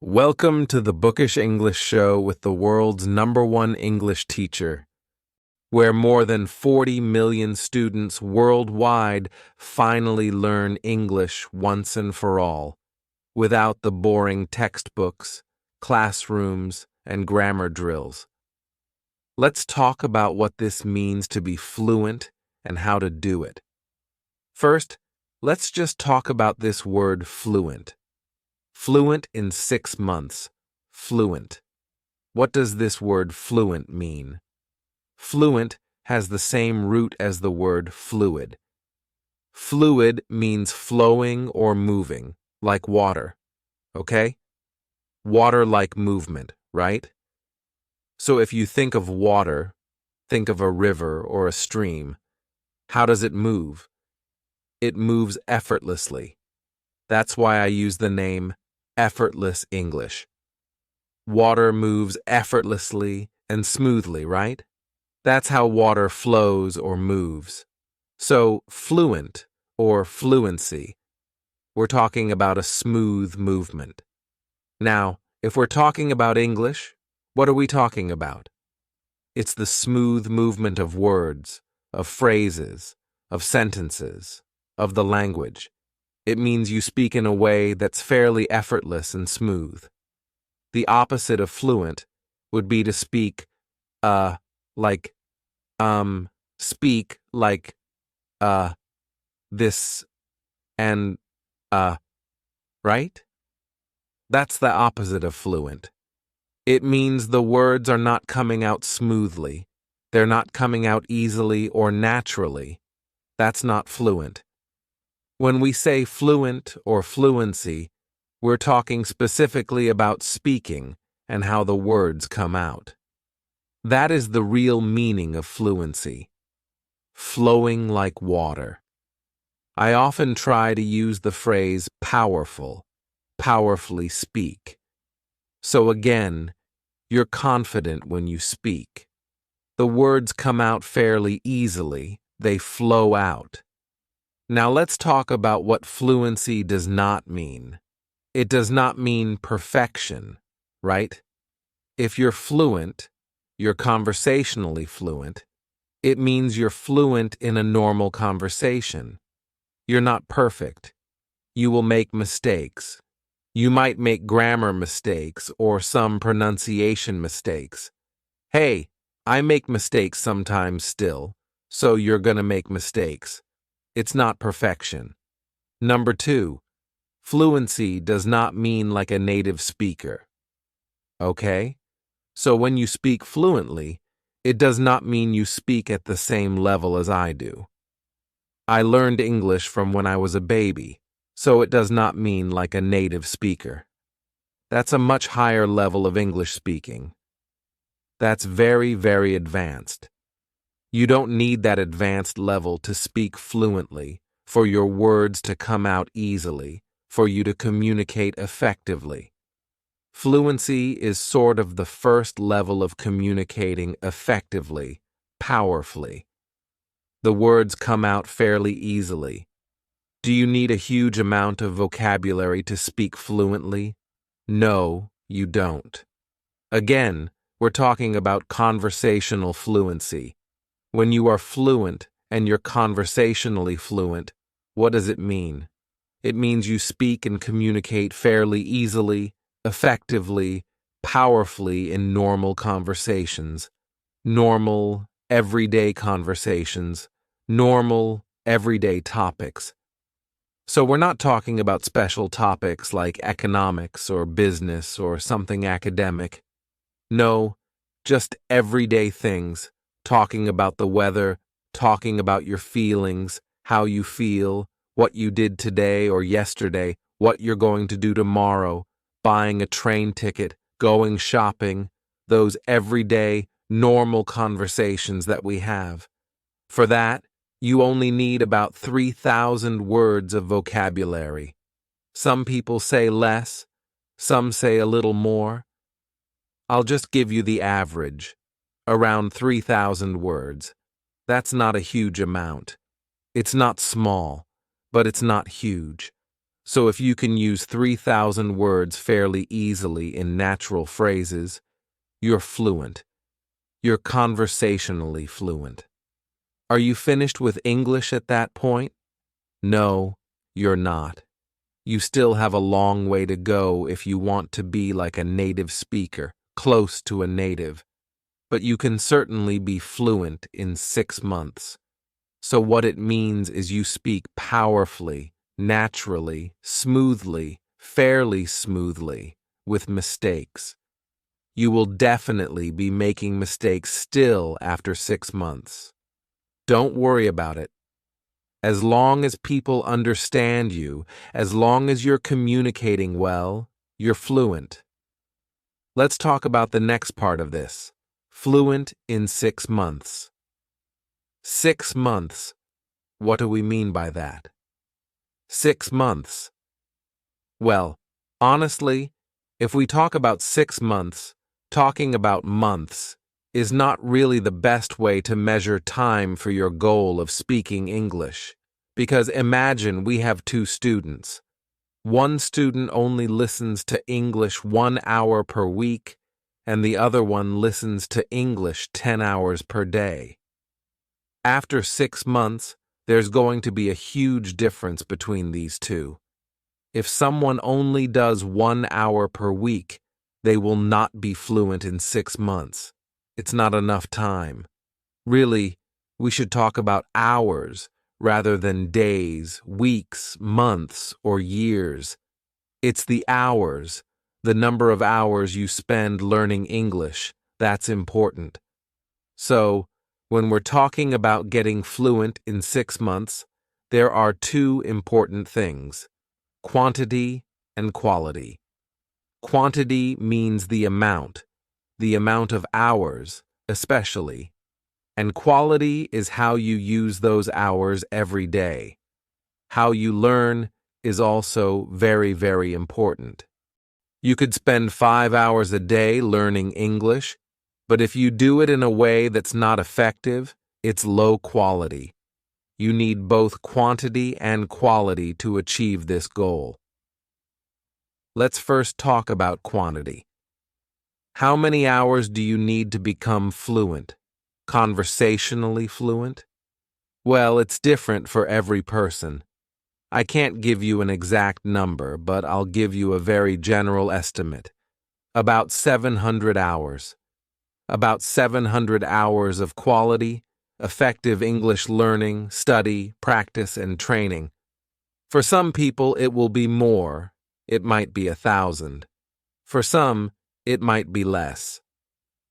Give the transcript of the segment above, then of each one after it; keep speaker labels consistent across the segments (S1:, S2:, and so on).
S1: Welcome to the Bookish English Show with the world's #1 English teacher, where more than 40 million students worldwide finally learn English once and for all, without the boring textbooks, classrooms, and grammar drills. Let's talk about what this means to be fluent and how to do it. First, let's just talk about this word fluent. Fluent in 6 months. Fluent. What does this word fluent mean? Fluent has the same root as the word fluid. Fluid means flowing or moving, like water. Okay? Water-like movement, right? So if you think of water, think of a river or a stream. How does it move? It moves effortlessly. That's why I use the name effortless English. Water moves effortlessly and smoothly, right? That's how water flows or moves. So, fluent or fluency, we're talking about a smooth movement. Now, if we're talking about English, what are we talking about? It's the smooth movement of words, of phrases, of sentences, of the language. It means you speak in a way that's fairly effortless and smooth. The opposite of fluent would be to speak, like, speak like, this, and, right? That's the opposite of fluent. It means the words are not coming out smoothly. They're not coming out easily or naturally. That's not fluent. When we say fluent or fluency, we're talking specifically about speaking and how the words come out. That is the real meaning of fluency. Flowing like water. I often try to use the phrase powerful, powerfully speak. So again, you're confident when you speak. The words come out fairly easily. They flow out. Now let's talk about what fluency does not mean. It does not mean perfection, right? If you're fluent, you're conversationally fluent, it means you're fluent in a normal conversation. You're not perfect. You will make mistakes. You might make grammar mistakes or some pronunciation mistakes. Hey, I make mistakes sometimes still, so you're gonna make mistakes. It's not perfection. Number 2, fluency does not mean like a native speaker. Okay? So when you speak fluently, it does not mean you speak at the same level as I do. I learned English from when I was a baby, so it does not mean like a native speaker. That's a much higher level of English speaking. That's very, very advanced. You don't need that advanced level to speak fluently, for your words to come out easily, for you to communicate effectively. Fluency is sort of the first level of communicating effectively, powerfully. The words come out fairly easily. Do you need a huge amount of vocabulary to speak fluently? No, you don't. Again, we're talking about conversational fluency. When you are fluent and you're conversationally fluent, what does it mean? It means you speak and communicate fairly easily, effectively, powerfully in normal conversations. Normal, everyday conversations. Normal, everyday topics. So we're not talking about special topics like economics or business or something academic. No, just everyday things. Talking about the weather, talking about your feelings, how you feel, what you did today or yesterday, what you're going to do tomorrow, buying a train ticket, going shopping, those everyday, normal conversations that we have. For that, you only need about 3,000 words of vocabulary. Some people say less, some say a little more. I'll just give you the average. Around 3,000 words. That's not a huge amount. It's not small, but it's not huge. So if you can use 3,000 words fairly easily in natural phrases, you're fluent. You're conversationally fluent. Are you finished with English at that point? No, you're not. You still have a long way to go if you want to be like a native speaker, close to a native. But you can certainly be fluent in 6 months. So what it means is you speak powerfully, naturally, smoothly, fairly smoothly, with mistakes. You will definitely be making mistakes still after 6 months. Don't worry about it. As long as people understand you, as long as you're communicating well, you're fluent. Let's talk about the next part of this. Fluent in 6 months. 6 months. What do we mean by that? 6 months. Well, honestly, if we talk about 6 months, talking about months is not really the best way to measure time for your goal of speaking English. Because imagine we have 2 students. One student only listens to English 1 hour per week, and the other one listens to English 10 hours per day. After 6 months, there's going to be a huge difference between these two. If someone only does 1 hour per week, they will not be fluent in 6 months. It's not enough time. Really, we should talk about hours rather than days, weeks, months, or years. It's the hours, the number of hours you spend learning English, that's important. So, when we're talking about getting fluent in 6 months, there are 2 important things: quantity and quality. Quantity means the amount of hours, especially. And quality is how you use those hours every day. How you learn is also very, very important. You could spend 5 hours a day learning English, but if you do it in a way that's not effective, it's low quality. You need both quantity and quality to achieve this goal. Let's first talk about quantity. How many hours do you need to become fluent? Conversationally fluent? Well, it's different for every person. I can't give you an exact number, but I'll give you a very general estimate. About 700 hours. About 700 hours of quality, effective English learning, study, practice, and training. For some people, it will be more. It might be 1,000. For some, it might be less.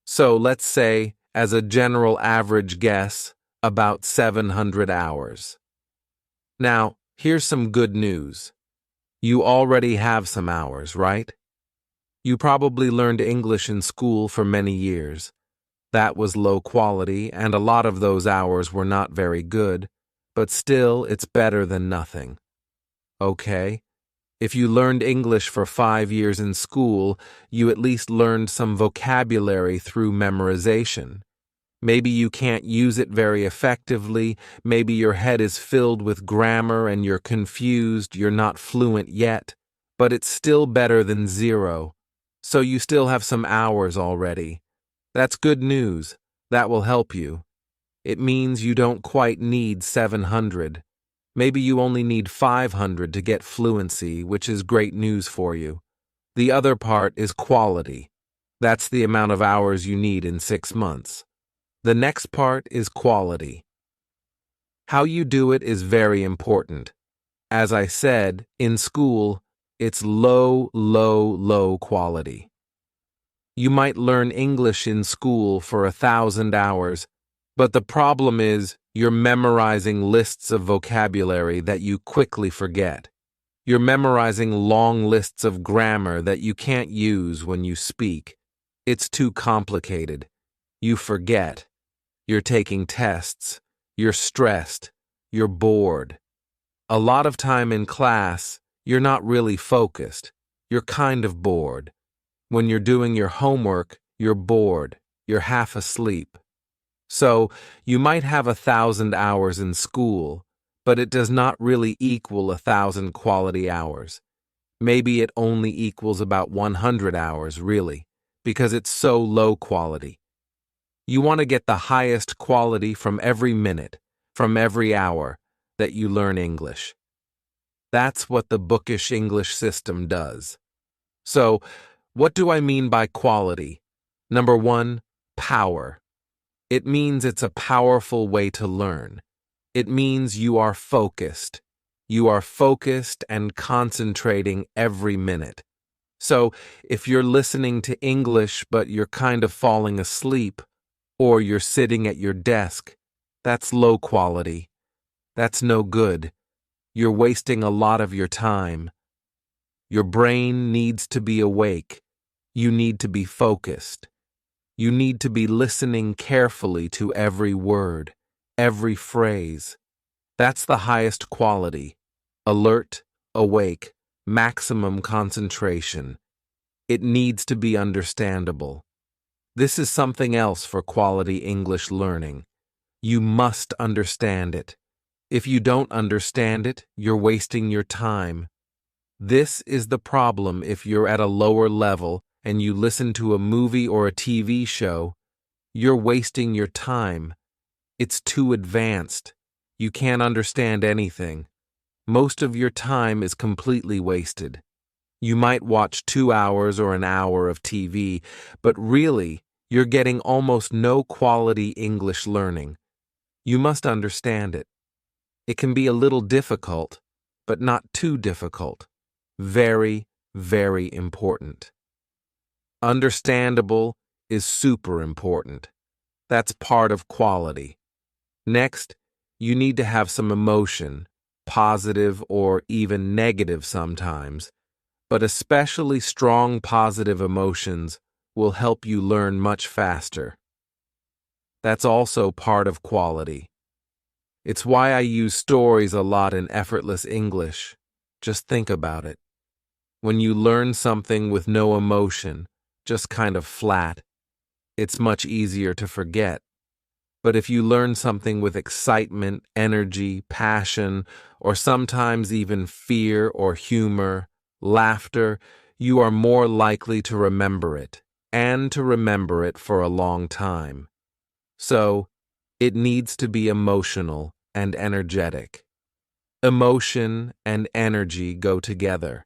S1: So let's say, as a general average guess, about 700 hours. Now, here's some good news. You already have some hours, right? You probably learned English in school for many years. That was low quality, and a lot of those hours were not very good, but still, it's better than nothing. Okay? If you learned English for 5 years in school, you at least learned some vocabulary through memorization. Maybe you can't use it very effectively, maybe your head is filled with grammar and you're confused, you're not fluent yet, but it's still better than 0. So you still have some hours already. That's good news. That will help you. It means you don't quite need 700. Maybe you only need 500 to get fluency, which is great news for you. The other part is quality. That's the amount of hours you need in 6 months. The next part is quality. How you do it is very important. As I said, in school, it's low quality. You might learn English in school for 1,000 hours, but the problem is you're memorizing lists of vocabulary that you quickly forget. You're memorizing long lists of grammar that you can't use when you speak. It's too complicated. You forget. You're taking tests. You're stressed. You're bored. A lot of time in class, you're not really focused. You're kind of bored. When you're doing your homework, you're bored. You're half asleep. So, you might have 1,000 hours in school, but it does not really equal 1,000 quality hours. Maybe it only equals about 100 hours, really, because it's so low quality. You want to get the highest quality from every minute, from every hour that you learn English. That's what the bookish English system does. So, what do I mean by quality? Number one, power. It means it's a powerful way to learn. It means you are focused. You are focused and concentrating every minute. So, if you're listening to English but you're kind of falling asleep, or you're sitting at your desk, that's low quality. That's no good. You're wasting a lot of your time. Your brain needs to be awake. You need to be focused. You need to be listening carefully to every word, every phrase. That's the highest quality. Alert, awake, maximum concentration. It needs to be understandable. This is something else for quality English learning. You must understand it. If you don't understand it, you're wasting your time. This is the problem if you're at a lower level and you listen to a movie or a TV show. You're wasting your time. It's too advanced. You can't understand anything. Most of your time is completely wasted. You might watch 2 hours or an hour of TV, but really, you're getting almost no quality English learning. You must understand it. It can be a little difficult, but not too difficult. Very, very important. Understandable is super important. That's part of quality. Next, you need to have some emotion, positive or even negative sometimes, but especially strong positive emotions will help you learn much faster. That's also part of quality. It's why I use stories a lot in effortless English. Just think about it. When you learn something with no emotion, just kind of flat, it's much easier to forget. But if you learn something with excitement, energy, passion, or sometimes even fear or humor, laughter, you are more likely to remember it, and to remember it for a long time. So, it needs to be emotional and energetic. Emotion and energy go together.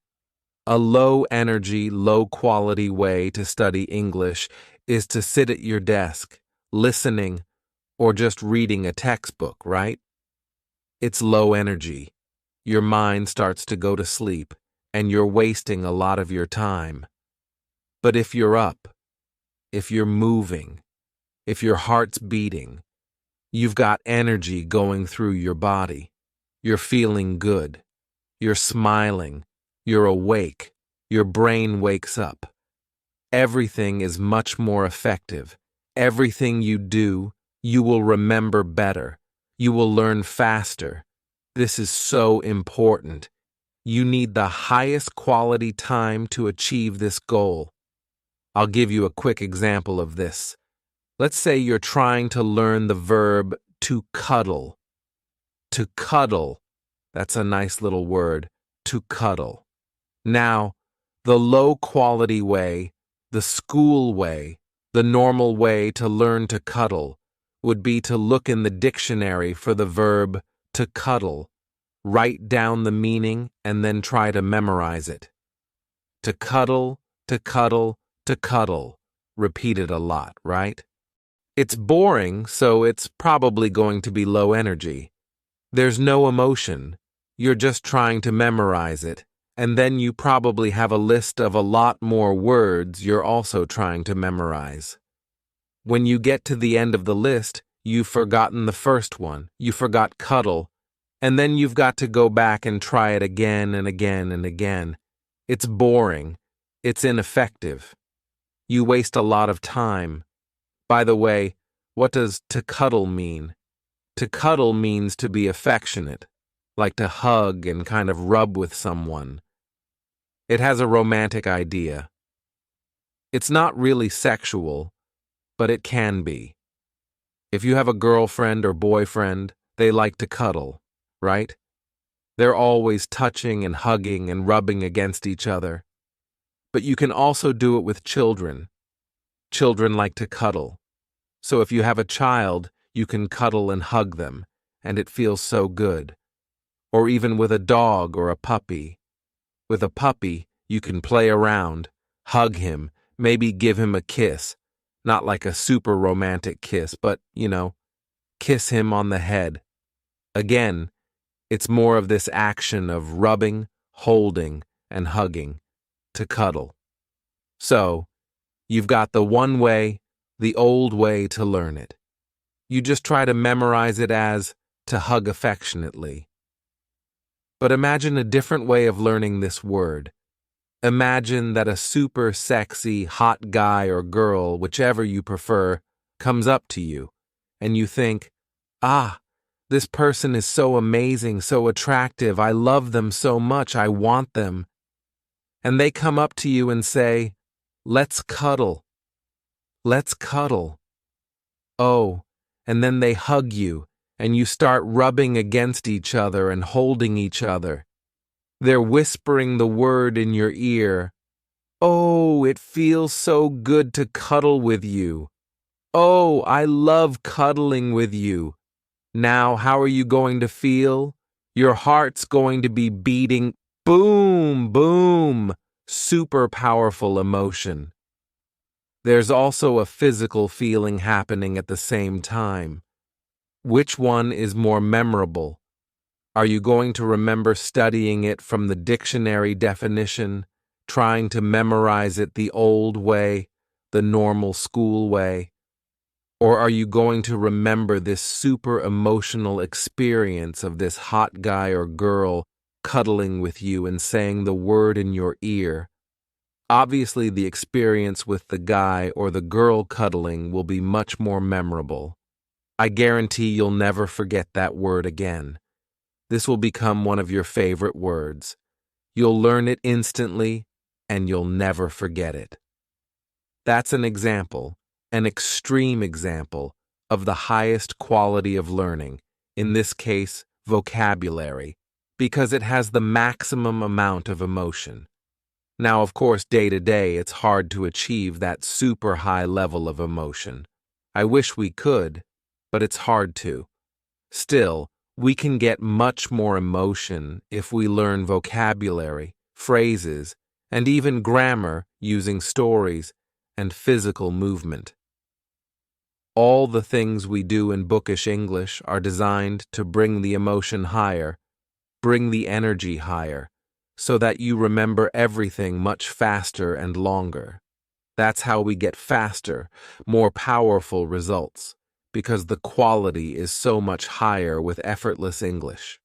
S1: A low-energy, low-quality way to study English is to sit at your desk, listening, or just reading a textbook, right? It's low energy. Your mind starts to go to sleep, and you're wasting a lot of your time. But if you're up, if you're moving, if your heart's beating, you've got energy going through your body, you're feeling good, you're smiling, you're awake, your brain wakes up. Everything is much more effective. Everything you do, you will remember better. You will learn faster. This is so important. You need the highest quality time to achieve this goal. I'll give you a quick example of this. Let's say you're trying to learn the verb to cuddle. To cuddle. That's a nice little word. To cuddle. Now, the low-quality way, the school way, the normal way to learn to cuddle would be to look in the dictionary for the verb to cuddle, write down the meaning, and then try to memorize it. To cuddle, to cuddle, to cuddle. Repeat it a lot, right? It's boring, so it's probably going to be low energy. There's no emotion. You're just trying to memorize it. And then you probably have a list of a lot more words you're also trying to memorize. When you get to the end of the list, you've forgotten the first one. You forgot cuddle, and then you've got to go back and try it again and again and again. It's boring. It's ineffective. You waste a lot of time. By the way, what does to cuddle mean? To cuddle means to be affectionate, like to hug and kind of rub with someone. It has a romantic idea. It's not really sexual, but it can be. If you have a girlfriend or boyfriend, they like to cuddle. right? They're always touching and hugging and rubbing against each other. But you can also do it with children. Children like to cuddle. So if you have a child, you can cuddle and hug them, and it feels so good. Or even with a dog or a puppy. With a puppy, you can play around, hug him, maybe give him a kiss. Not like a super romantic kiss, but, kiss him on the head. Again, it's more of this action of rubbing, holding, and hugging, to cuddle. So, you've got the one way, the old way to learn it. You just try to memorize it as to hug affectionately. But imagine a different way of learning this word. Imagine that a super sexy, hot guy or girl, whichever you prefer, comes up to you, and you think, this person is so amazing, so attractive, I love them so much, I want them. And they come up to you and say, let's cuddle. Let's cuddle. Oh, and then they hug you, and you start rubbing against each other and holding each other. They're whispering the word in your ear. Oh, it feels so good to cuddle with you. Oh, I love cuddling with you. Now, how are you going to feel? Your heart's going to be beating. Boom, boom. Super powerful emotion. There's also a physical feeling happening at the same time. Which one is more memorable? Are you going to remember studying it from the dictionary definition, trying to memorize it the old way, the normal school way? Or are you going to remember this super emotional experience of this hot guy or girl cuddling with you and saying the word in your ear? Obviously, the experience with the guy or the girl cuddling will be much more memorable. I guarantee you'll never forget that word again. This will become one of your favorite words. You'll learn it instantly, and you'll never forget it. That's an example, an extreme example, of the highest quality of learning, in this case, vocabulary, because it has the maximum amount of emotion. Now, of course, day to day, it's hard to achieve that super high level of emotion. I wish we could, but it's hard to. Still, we can get much more emotion if we learn vocabulary, phrases, and even grammar using stories and physical movement. All the things we do in bookish English are designed to bring the emotion higher, bring the energy higher, so that you remember everything much faster and longer. That's how we get faster, more powerful results, because the quality is so much higher with effortless English.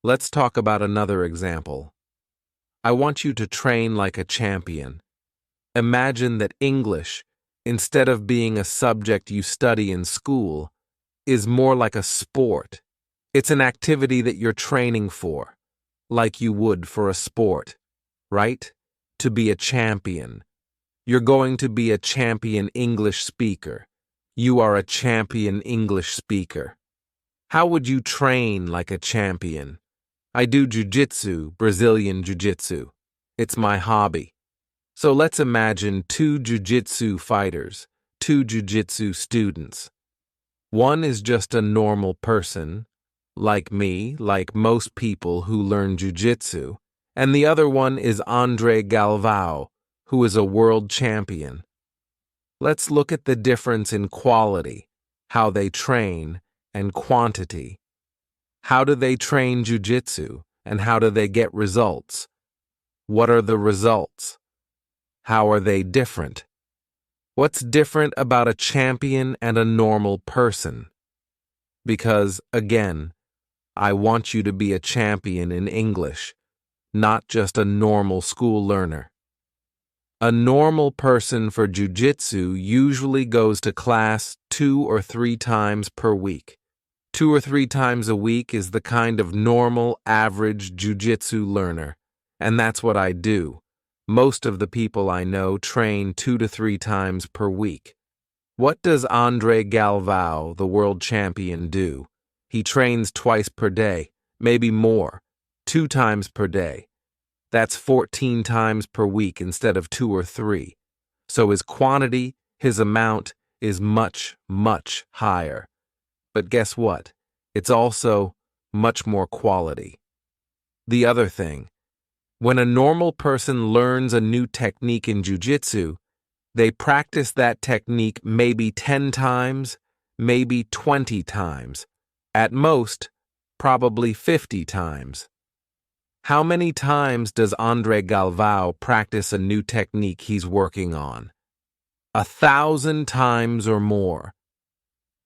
S1: Let's talk about another example. I want you to train like a champion. Imagine that English, instead of being a subject you study in school, is more like a sport. It's an activity that you're training for, like you would for a sport, right? To be a champion. You're going to be a champion English speaker. You are a champion English speaker. How would you train like a champion? I do jiu-jitsu, Brazilian jiu-jitsu. It's my hobby. So let's imagine two jiu-jitsu fighters, two jiu-jitsu students. One is just a normal person, like me, like most people who learn jiu-jitsu, and the other one is Andre Galvao, who is a world champion. Let's look at the difference in quality, how they train, and quantity. How do they train jiu-jitsu, and how do they get results? What are the results? How are they different? What's different about a champion and a normal person? Because, again, I want you to be a champion in English, not just a normal school learner. A normal person for jiu-jitsu usually goes to class 2 or 3 times per week. 2 or 3 times a week is the kind of normal, average jiu-jitsu learner, and that's what I do. Most of the people I know train 2 to 3 times per week. What does Andre Galvao, the world champion, do? He trains twice per day, maybe more, 2 times per day. That's 14 times per week instead of 2 or 3. So his quantity, his amount, is much, much higher. But guess what? It's also much more quality. The other thing, when a normal person learns a new technique in jiu-jitsu, they practice that technique maybe 10 times, maybe 20 times. At most, probably 50 times. How many times does Andre Galvao practice a new technique he's working on? 1,000 times or more.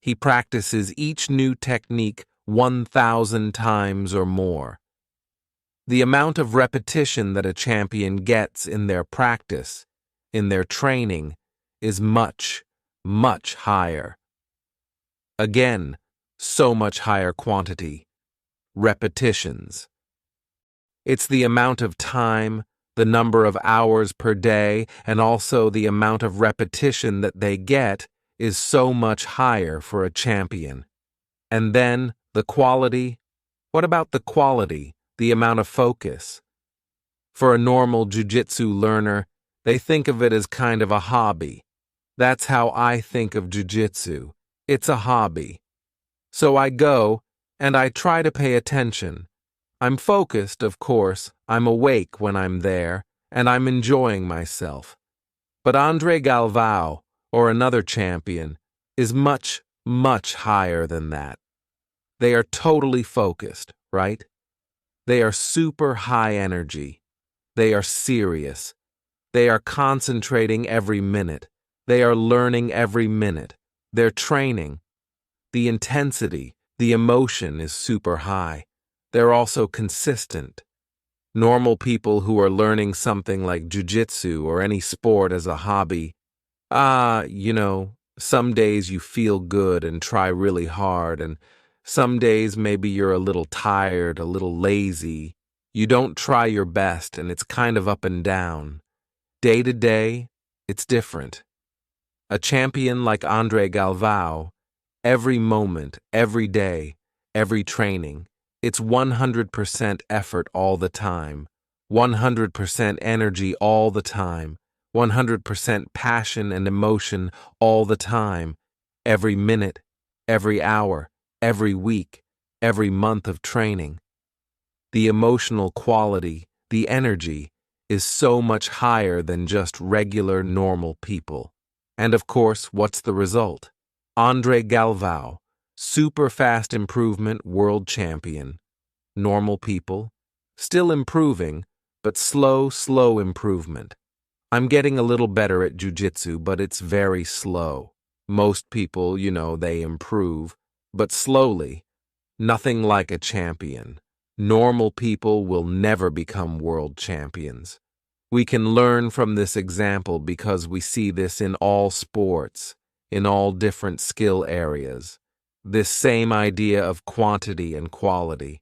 S1: He practices each new technique 1,000 times or more. The amount of repetition that a champion gets in their practice, in their training, is much, much higher. Again, so much higher quantity. Repetitions. It's the amount of time, the number of hours per day, and also the amount of repetition that they get is so much higher for a champion. And then, the quality. What about the quality, the amount of focus? For a normal jiu-jitsu learner, they think of it as kind of a hobby. That's how I think of jiu-jitsu. It's a hobby. So I go, and I try to pay attention. I'm focused, of course, I'm awake when I'm there, and I'm enjoying myself. But Andre Galvao, or another champion, is much, much higher than that. They are totally focused, right? They are super high energy. They are serious. They are concentrating every minute. They are learning every minute. They're training. The intensity, the emotion is super high. They're also consistent. Normal people who are learning something like jiu-jitsu or any sport as a hobby, some days you feel good and try really hard, and some days maybe you're a little tired, a little lazy. You don't try your best, and it's kind of up and down. Day to day, it's different. A champion like Andre Galvao, every moment, every day, every training, it's 100% effort all the time, 100% energy all the time, 100% passion and emotion all the time, every minute, every hour, every week, every month of training. The emotional quality, the energy, is so much higher than just regular normal people. And of course, what's the result? Andre Galvao, super fast improvement world champion. Normal people, still improving, but slow improvement. I'm getting a little better at jiu-jitsu, but it's very slow. Most people, they improve, but slowly. Nothing like a champion. Normal people will never become world champions. We can learn from this example because we see this in all sports, in all different skill areas. This same idea of quantity and quality.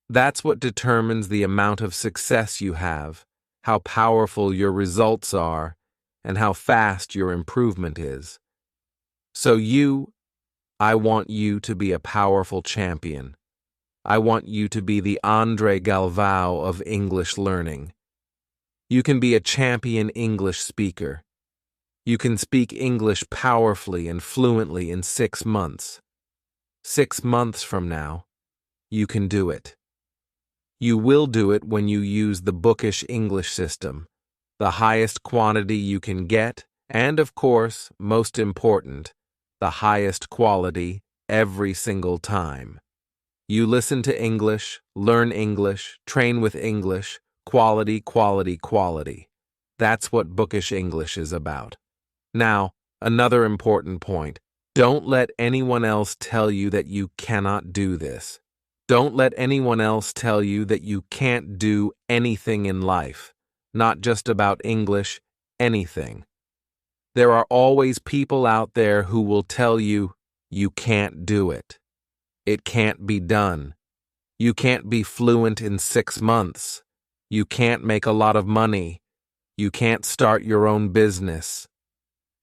S1: That's what determines the amount of success you have, how powerful your results are, and how fast your improvement is. So I want you to be a powerful champion. I want you to be the Andre Galvao of English learning. You can be a champion English speaker. You can speak English powerfully and fluently in 6 months. 6 months from now, you can do it. You will do it when you use the bookish English system, the highest quantity you can get, and of course, most important, the highest quality every single time. You listen to English, learn English, train with English, quality, quality, quality. That's what bookish English is about. Now, another important point. Don't let anyone else tell you that you cannot do this. Don't let anyone else tell you that you can't do anything in life, not just about English, anything. There are always people out there who will tell you, you can't do it. It can't be done. You can't be fluent in 6 months. You can't make a lot of money. You can't start your own business.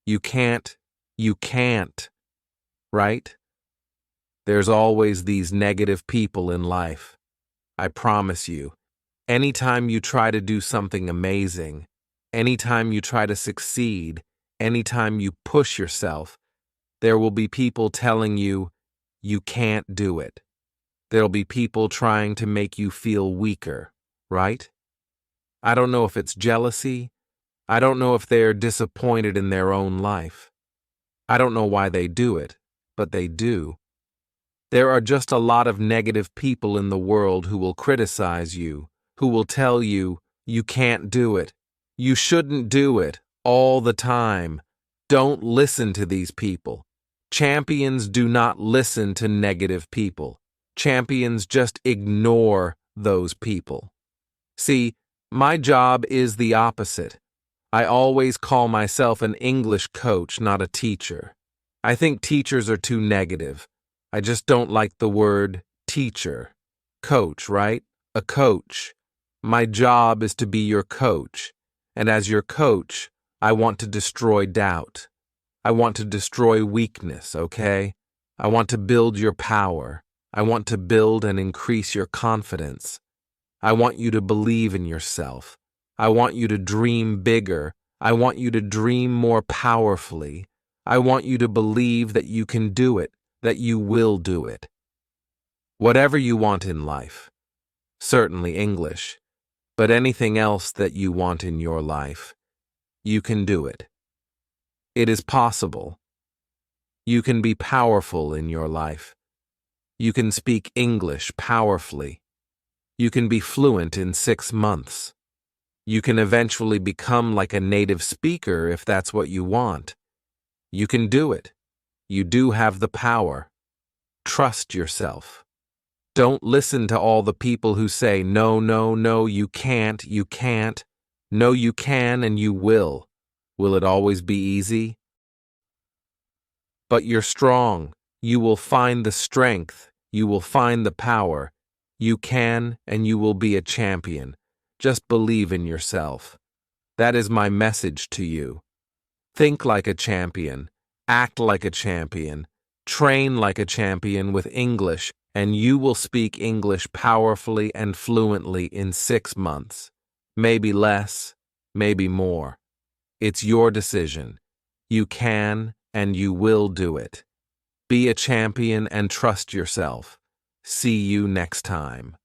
S1: You can't, right? There's always these negative people in life. I promise you, anytime you try to do something amazing, anytime you try to succeed, anytime you push yourself, there will be people telling you, you can't do it. There'll be people trying to make you feel weaker, right? I don't know if it's jealousy. I don't know if they're disappointed in their own life. I don't know why they do it, but they do. There are just a lot of negative people in the world who will criticize you, who will tell you, you can't do it. You shouldn't do it all the time. Don't listen to these people. Champions do not listen to negative people. Champions just ignore those people. See, my job is the opposite. I always call myself an English coach, not a teacher. I think teachers are too negative. I just don't like the word teacher. Coach, right? A coach. My job is to be your coach. And as your coach, I want to destroy doubt. I want to destroy weakness, okay? I want to build your power. I want to build and increase your confidence. I want you to believe in yourself. I want you to dream bigger. I want you to dream more powerfully. I want you to believe that you can do it, that you will do it. Whatever you want in life, certainly English, but anything else that you want in your life, you can do it. It is possible. You can be powerful in your life. You can speak English powerfully. You can be fluent in 6 months. You can eventually become like a native speaker if that's what you want. You can do it. You do have the power. Trust yourself. Don't listen to all the people who say, no, no, no, you can't, you can't. No, you can and you will. Will it always be easy? But you're strong. You will find the strength. You will find the power. You can and you will be a champion. Just believe in yourself. That is my message to you. Think like a champion. Act like a champion. Train like a champion with English, and you will speak English powerfully and fluently in 6 months. Maybe less, maybe more. It's your decision. You can and you will do it. Be a champion and trust yourself. See you next time.